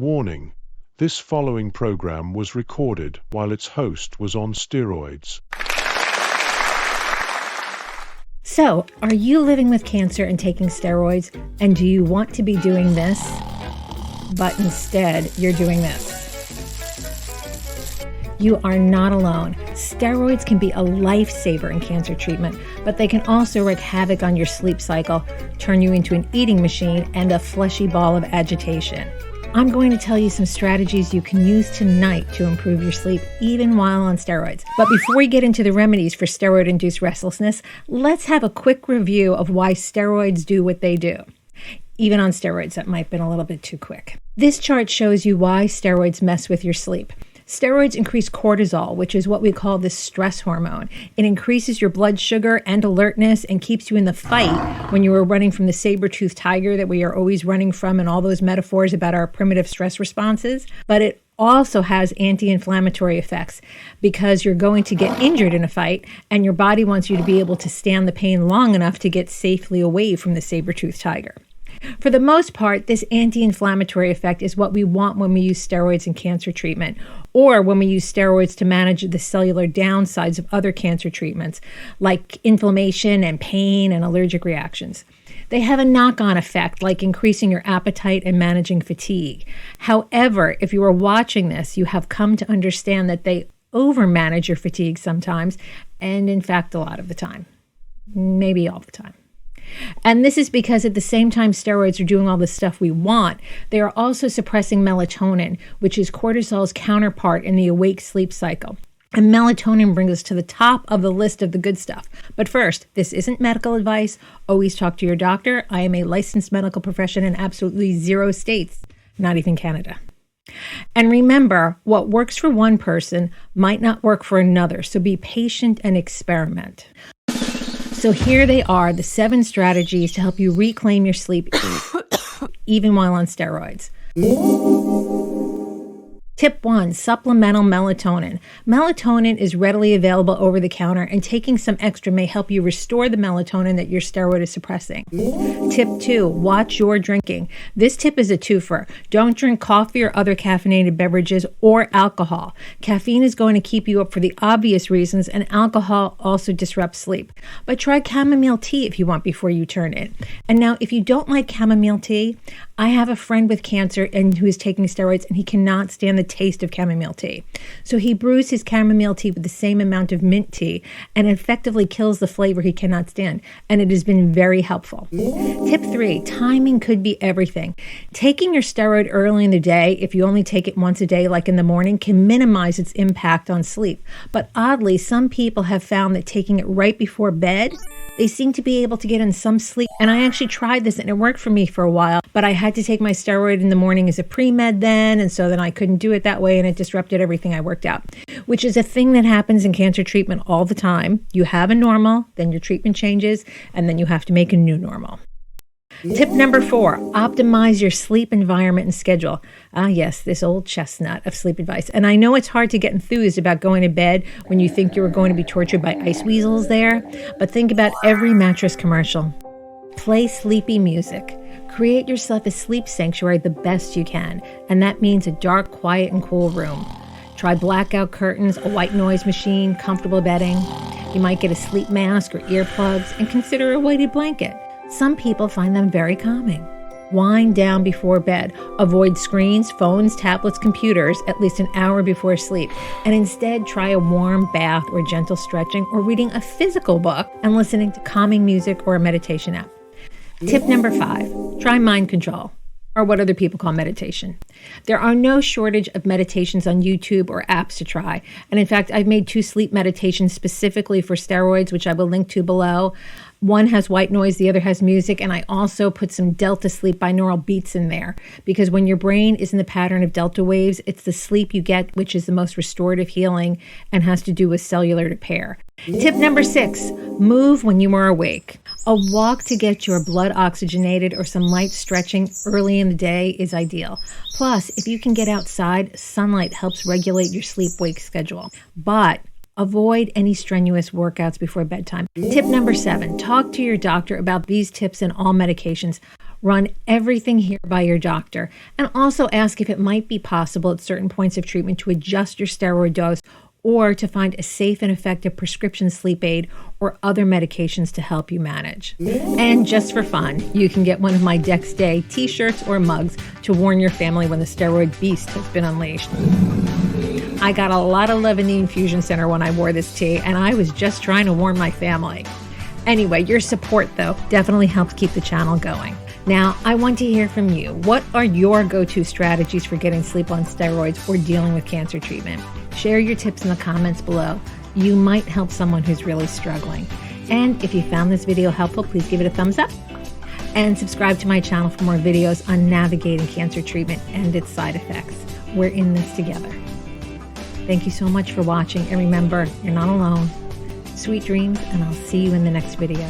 Warning: this following program was recorded while its host was on steroids. So, are you living with cancer and taking steroids? And do you want to be doing this, but instead you're doing this? You are not alone. Steroids can be a lifesaver in cancer treatment, but they can also wreak havoc on your sleep cycle, turn you into an eating machine, and a fleshy ball of agitation. I'm going to tell you some strategies you can use tonight to improve your sleep, even while on steroids. But before we get into the remedies for steroid-induced restlessness, let's have a quick review of why steroids do what they do. Even on steroids, that might have been a little bit too quick. This chart shows you why steroids mess with your sleep. Steroids increase cortisol, which is what we call the stress hormone. It increases your blood sugar and alertness and keeps you in the fight when you are running from the saber-toothed tiger that we are always running from and all those metaphors about our primitive stress responses. But it also has anti-inflammatory effects because you're going to get injured in a fight and your body wants you to be able to stand the pain long enough to get safely away from the saber-toothed tiger. For the most part, this anti-inflammatory effect is what we want when we use steroids in cancer treatment, or when we use steroids to manage the cellular downsides of other cancer treatments, like inflammation and pain and allergic reactions. They have a knock-on effect, like increasing your appetite and managing fatigue. However, if you are watching this, you have come to understand that they overmanage your fatigue sometimes, and in fact, a lot of the time. Maybe all the time. And this is because at the same time steroids are doing all the stuff we want, they are also suppressing melatonin, which is cortisol's counterpart in the awake sleep cycle. And melatonin brings us to the top of the list of the good stuff. But first, this isn't medical advice. Always talk to your doctor. I am a licensed medical professional in absolutely 0 states, not even Canada. And remember, what works for one person might not work for another, so be patient and experiment. So here they are, the 7 strategies to help you reclaim your sleep even while on steroids. Tip 1, supplemental melatonin. Melatonin is readily available over the counter, and taking some extra may help you restore the melatonin that your steroid is suppressing. Tip 2, watch your drinking. This tip is a twofer. Don't drink coffee or other caffeinated beverages or alcohol. Caffeine is going to keep you up for the obvious reasons, and alcohol also disrupts sleep. But try chamomile tea if you want before you turn it. And now, if you don't like chamomile tea, I have a friend with cancer and who is taking steroids, and he cannot stand the taste of chamomile tea. So he brews his chamomile tea with the same amount of mint tea and effectively kills the flavor he cannot stand. And it has been very helpful. Tip 3, timing could be everything. Taking your steroid early in the day, if you only take it once a day, like in the morning, can minimize its impact on sleep. But oddly, some people have found that taking it right before bed, they seem to be able to get in some sleep. And I actually tried this and it worked for me for a while, but I had to take my steroid in the morning as a pre-med then, and so then I couldn't do it that way and it disrupted everything I worked out, which is a thing that happens in cancer treatment all the time. You have a normal, then your treatment changes, and then you have to make a new normal. Tip number 4, optimize your sleep environment and schedule. Ah, yes, this old chestnut of sleep advice. And I know it's hard to get enthused about going to bed when you think you are going to be tortured by ice weasels there, but think about every mattress commercial. Play sleepy music. Create yourself a sleep sanctuary the best you can, and that means a dark, quiet, and cool room. Try blackout curtains, a white noise machine, comfortable bedding. You might get a sleep mask or earplugs, and consider a weighted blanket. Some people find them very calming. Wind down before bed. Avoid screens, phones, tablets, computers at least an hour before sleep. And instead try a warm bath or gentle stretching or reading a physical book and listening to calming music or a meditation app. Tip number 5, try mind control, or what other people call meditation. There are no shortage of meditations on YouTube or apps to try. And in fact, I've made 2 sleep meditations specifically for steroids, which I will link to below. One has white noise, the other has music, and I also put some delta sleep binaural beats in there because when your brain is in the pattern of delta waves, it's the sleep you get which is the most restorative healing and has to do with cellular repair. Tip number 6, move when you are awake. A walk to get your blood oxygenated or some light stretching early in the day is ideal. Plus, if you can get outside, sunlight helps regulate your sleep-wake schedule. But avoid any strenuous workouts before bedtime. Tip number 7, talk to your doctor about these tips and all medications. Run everything here by your doctor, and also ask if it might be possible at certain points of treatment to adjust your steroid dose or to find a safe and effective prescription sleep aid or other medications to help you manage. And just for fun, you can get one of my Dex Day t-shirts or mugs to warn your family when the steroid beast has been unleashed. I got a lot of love in the infusion center when I wore this tee, and I was just trying to warn my family. Anyway, your support, though, definitely helps keep the channel going. Now, I want to hear from you. What are your go-to strategies for getting sleep on steroids or dealing with cancer treatment? Share your tips in the comments below. You might help someone who's really struggling. And if you found this video helpful, please give it a thumbs up. And subscribe to my channel for more videos on navigating cancer treatment and its side effects. We're in this together. Thank you so much for watching. And remember, you're not alone. Sweet dreams, and I'll see you in the next video.